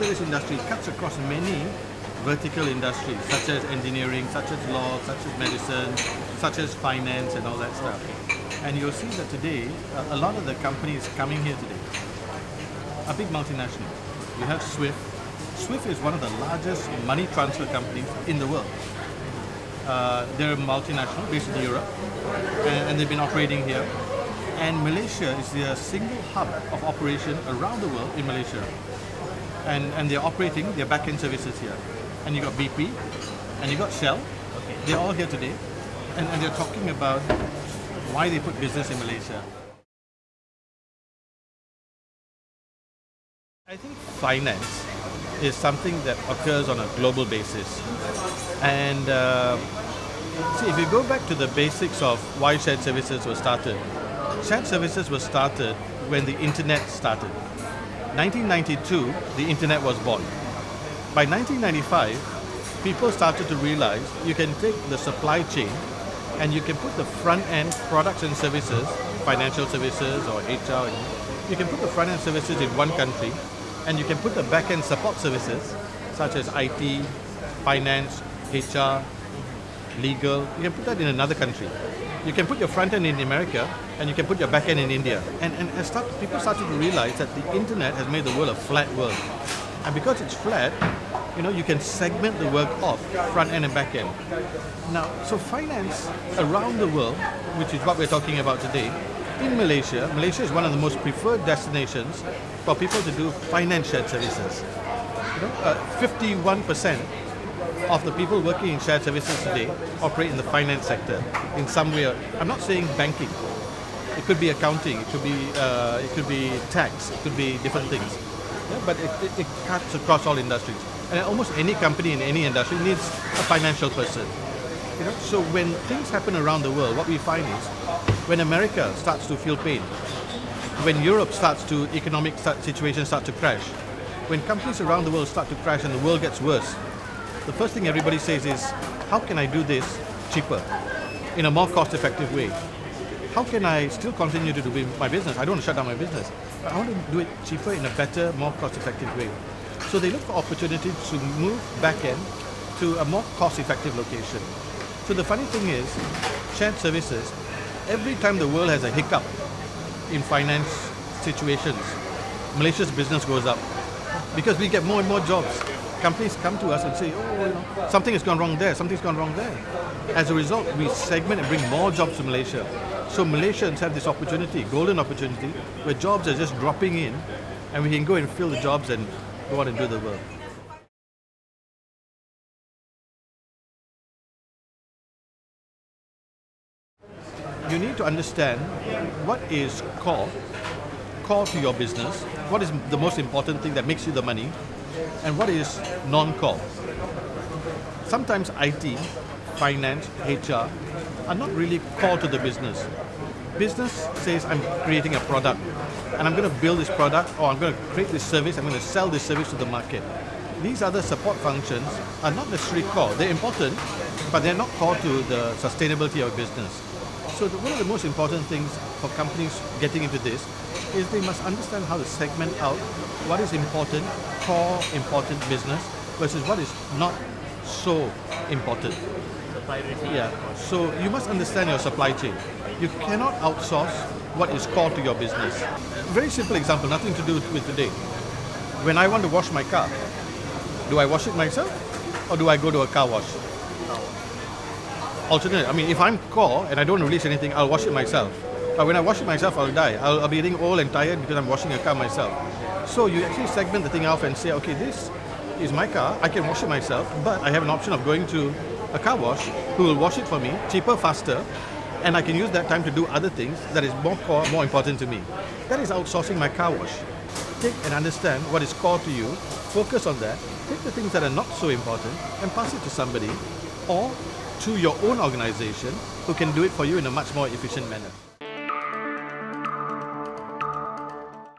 service industry cuts across many vertical industries, such as engineering, such as law, such as medicine, such as finance and all that stuff. And you'll see that today, a lot of the companies coming here today are big multinationals. You have Swift. Swift is one of the largest money transfer companies in the world. They're a multinational based in Europe, and they've been operating here. And Malaysia is the single hub of operation around the world in Malaysia. And they're operating their back-end services here. And you got BP, and you got Shell. They're all here today, and they're talking about why they put business in Malaysia. I think finance is something that occurs on a global basis. And see, if you go back to the basics of why shared services were started, shared services were started when the internet started. 1992, the internet was born. By 1995, people started to realize you can take the supply chain and you can put the front-end products and services, financial services or HR, you can put the front-end services in one country and you can put the back-end support services such as IT, finance, HR, legal, you can put that in another country. You can put your front-end in America and you can put your back-end in India. And people started to realize that the internet has made the world a flat world. And because it's flat, you can segment the work off, front-end and back-end. Now, so finance around the world, which is what we're talking about today, in Malaysia is one of the most preferred destinations for people to do finance shared services. 51% of the people working in shared services today operate in the finance sector in some way. I'm not saying banking. It could be accounting. It could be tax. It could be different things. Yeah, but it cuts across all industries. And almost any company in any industry needs a financial person. So when things happen around the world, what we find is when America starts to feel pain, when Europe economic situations start to crash, when companies around the world start to crash and the world gets worse, the first thing everybody says is, how can I do this cheaper, in a more cost-effective way? How can I still continue to do my business? I don't want to shut down my business, but I want to do it cheaper in a better, more cost-effective way. So they look for opportunities to move back-end to a more cost-effective location. So the funny thing is, shared services, every time the world has a hiccup in finance situations, Malaysia's business goes up because we get more and more jobs. Companies come to us and say, something has gone wrong there, something's gone wrong there. As a result, we segment and bring more jobs to Malaysia. So Malaysians have this opportunity, golden opportunity, where jobs are just dropping in and we can go and fill the jobs and go out and do the work. You need to understand what is core to your business, what is the most important thing that makes you the money, and what is non-core. Sometimes IT, finance, HR are not really core to the business. Business says, I'm creating a product and I'm going to build this product, or I'm going to create this service, I'm going to sell this service to the market. These other support functions are not necessarily core. They're important, but they're not core to the sustainability of business. So one of the most important things for companies getting into this is they must understand how to segment out what is important, core important business versus what is not so important. Yeah. So you must understand your supply chain. You cannot outsource what is core to your business. Very simple example, nothing to do with today. When I want to wash my car, do I wash it myself or do I go to a car wash? Alternate. If I'm core and I don't release anything, I'll wash it myself. But when I wash it myself, I'll die. I'll be getting old and tired because I'm washing a car myself. So you actually segment the thing out and say, okay, this is my car, I can wash it myself, but I have an option of going to a car wash who will wash it for me, cheaper, faster, and I can use that time to do other things that is more core, more important to me. That is outsourcing my car wash. Take and understand what is core to you, focus on that, take the things that are not so important and pass it to somebody or to your own organization who can do it for you in a much more efficient manner.